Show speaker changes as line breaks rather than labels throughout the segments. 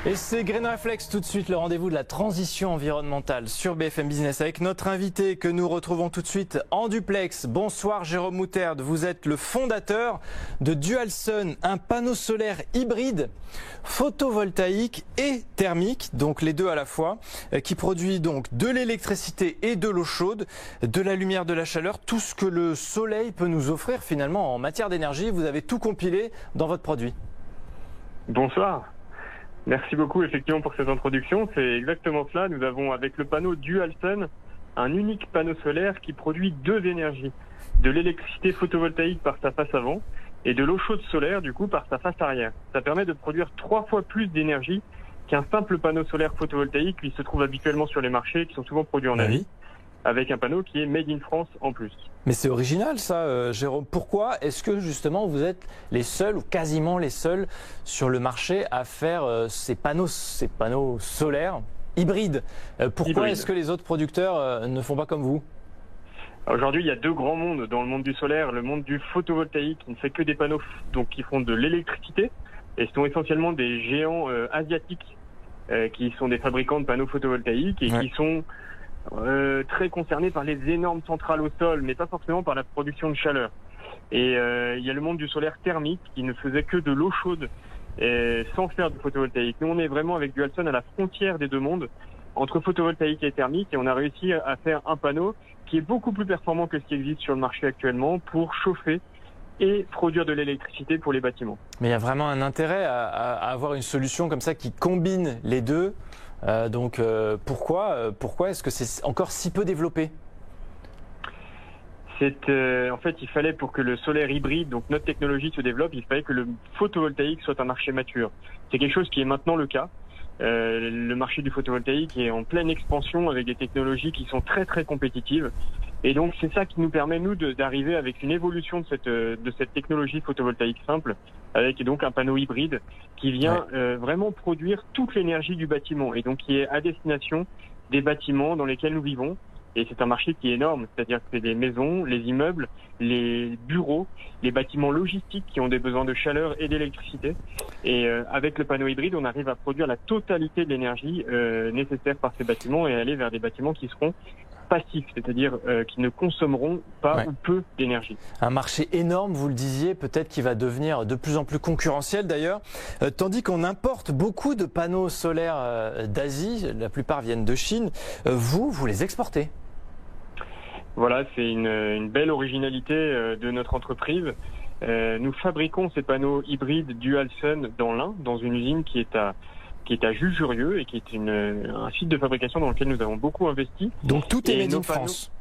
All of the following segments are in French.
Et c'est Green Reflex tout de suite, le rendez-vous de la transition environnementale sur BFM Business avec notre invité que nous retrouvons tout de suite en duplex. Bonsoir Jérôme Mouterde, vous êtes le fondateur de Dualsun, un panneau solaire hybride, photovoltaïque et thermique, donc les deux à la fois, qui produit donc de l'électricité et de l'eau chaude, de la lumière, de la chaleur, tout ce que le soleil peut nous offrir finalement en matière d'énergie. Vous avez tout compilé dans votre produit.
Bonsoir. Merci beaucoup effectivement pour cette introduction. C'est exactement cela. Nous avons avec le panneau Dualsun un unique panneau solaire qui produit deux énergies. De l'électricité photovoltaïque par sa face avant et de l'eau chaude solaire du coup par sa face arrière. Ça permet de produire 3 fois plus d'énergie qu'un simple panneau solaire photovoltaïque qui se trouve habituellement sur les marchés, qui sont souvent produits en Asie, avec un panneau qui est made in France en plus.
Mais c'est original ça, Jérôme. Pourquoi est-ce que justement vous êtes les seuls ou quasiment les seuls sur le marché à faire ces panneaux solaires hybrides? Pourquoi est-ce que les autres producteurs ne font pas comme vous?
Aujourd'hui, il y a deux grands mondes dans le monde du solaire. Le monde du photovoltaïque qui ne fait que des panneaux donc qui font de l'électricité et ce sont essentiellement des géants asiatiques qui sont des fabricants de panneaux photovoltaïques et qui sont très concernés par les énormes centrales au sol, mais pas forcément par la production de chaleur. Et il y a le monde du solaire thermique qui ne faisait que de l'eau chaude sans faire du photovoltaïque. Nous, on est vraiment avec Dualsun à la frontière des deux mondes, entre photovoltaïque et thermique, et on a réussi à faire un panneau qui est beaucoup plus performant que ce qui existe sur le marché actuellement pour chauffer et produire de l'électricité pour les bâtiments.
Mais il y a vraiment un intérêt à avoir une solution comme ça qui combine les deux. Pourquoi est-ce que c'est encore si peu développé?
En fait, il fallait pour que le solaire hybride, donc notre technologie se développe, il fallait que le photovoltaïque soit un marché mature. C'est quelque chose qui est maintenant le cas. Le marché du photovoltaïque est en pleine expansion avec des technologies qui sont très très compétitives. Et donc c'est ça qui nous permet nous d'arriver avec une évolution de cette technologie photovoltaïque simple, avec donc un panneau hybride qui vient vraiment produire toute l'énergie du bâtiment et donc qui est à destination des bâtiments dans lesquels nous vivons. Et c'est un marché qui est énorme, c'est-à-dire que c'est les maisons, les immeubles, les bureaux, les bâtiments logistiques qui ont des besoins de chaleur et d'électricité. Et avec le panneau hybride, on arrive à produire la totalité de l'énergie nécessaire par ces bâtiments et aller vers des bâtiments qui seront passifs, c'est-à-dire qui ne consommeront pas ou peu d'énergie.
Un marché énorme, vous le disiez, peut-être qui va devenir de plus en plus concurrentiel d'ailleurs, tandis qu'on importe beaucoup de panneaux solaires d'Asie, la plupart viennent de Chine, vous les exportez?
Voilà, c'est une belle originalité de notre entreprise. Nous fabriquons ces panneaux hybrides Dualsun dans l'Ain, dans une usine qui est à Jujurieux et qui est un site de fabrication dans lequel nous avons beaucoup investi.
Donc tout est made in France.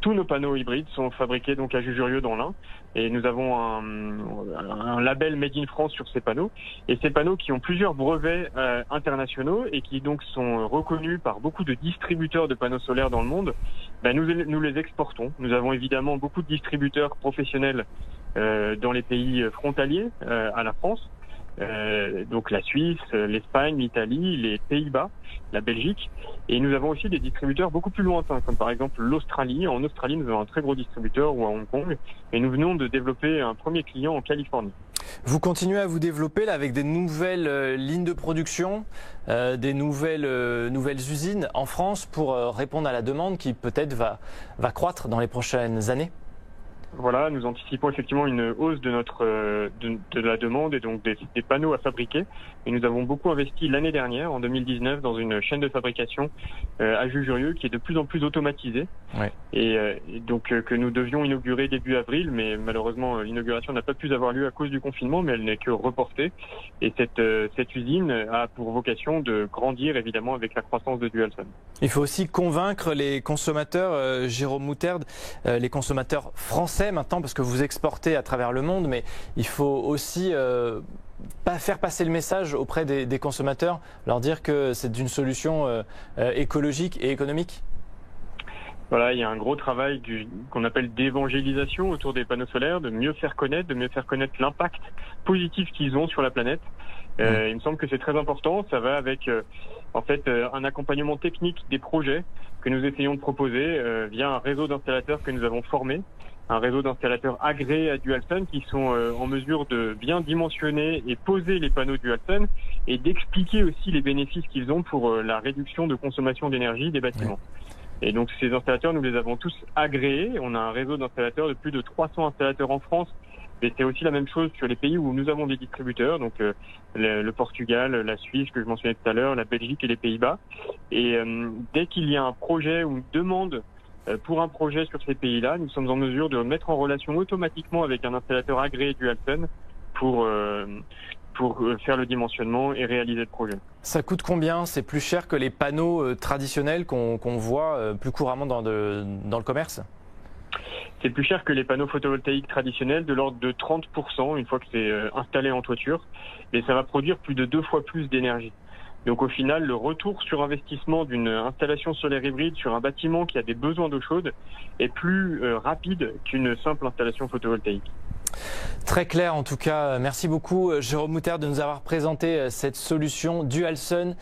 Tous nos panneaux hybrides sont fabriqués donc à Jujurieux dans l'Ain et nous avons un label Made in France sur ces panneaux. Et ces panneaux qui ont plusieurs brevets internationaux et qui donc sont reconnus par beaucoup de distributeurs de panneaux solaires dans le monde, nous les exportons. Nous avons évidemment beaucoup de distributeurs professionnels dans les pays frontaliers à la France. Donc la Suisse, l'Espagne, l'Italie, les Pays-Bas, la Belgique. Et nous avons aussi des distributeurs beaucoup plus lointains, comme par exemple l'Australie. En Australie, nous avons un très gros distributeur, ou à Hong Kong. Et nous venons de développer un premier client en Californie.
Vous continuez à vous développer là avec des nouvelles lignes de production, des nouvelles usines en France pour répondre à la demande qui peut-être va croître dans les prochaines années?
Voilà, nous anticipons effectivement une hausse de la demande et donc des panneaux à fabriquer. Et nous avons beaucoup investi l'année dernière, en 2019, dans une chaîne de fabrication à Jujurieux qui est de plus en plus automatisée. Et donc que nous devions inaugurer début avril, mais malheureusement l'inauguration n'a pas pu avoir lieu à cause du confinement, mais elle n'est que reportée. Et cette usine a pour vocation de grandir évidemment avec la croissance de Dualsun.
Il faut aussi convaincre les consommateurs, Jérôme Mouterde, les consommateurs français maintenant, parce que vous exportez à travers le monde, mais il faut aussi faire passer le message auprès des consommateurs, leur dire que c'est une solution écologique et économique.
Voilà, il y a un gros travail qu'on appelle d'évangélisation autour des panneaux solaires, de mieux faire connaître l'impact positif qu'ils ont sur la planète. Il me semble que c'est très important. Ça va avec un accompagnement technique des projets que nous essayons de proposer via un réseau d'installateurs que nous avons formé, un réseau d'installateurs agréés à Dualsun qui sont en mesure de bien dimensionner et poser les panneaux Dualsun et d'expliquer aussi les bénéfices qu'ils ont pour la réduction de consommation d'énergie des bâtiments. Et donc ces installateurs, nous les avons tous agréés. On a un réseau d'installateurs de plus de 300 installateurs en France. Et c'est aussi la même chose sur les pays où nous avons des distributeurs, donc le Portugal, la Suisse que je mentionnais tout à l'heure, la Belgique et les Pays-Bas. Et dès qu'il y a un projet ou une demande pour un projet sur ces pays-là, nous sommes en mesure de mettre en relation automatiquement avec un installateur agréé Dualsun pour faire le dimensionnement et réaliser le projet.
Ça coûte combien? C'est plus cher que les panneaux traditionnels qu'on voit plus couramment dans le commerce?
C'est plus cher que les panneaux photovoltaïques traditionnels, de l'ordre de 30% une fois que c'est installé en toiture. Et ça va produire plus de 2 fois plus d'énergie. Donc au final, le retour sur investissement d'une installation solaire hybride sur un bâtiment qui a des besoins d'eau chaude est plus rapide qu'une simple installation photovoltaïque.
Très clair en tout cas. Merci beaucoup Jérôme Mouter de nous avoir présenté cette solution Dualsun.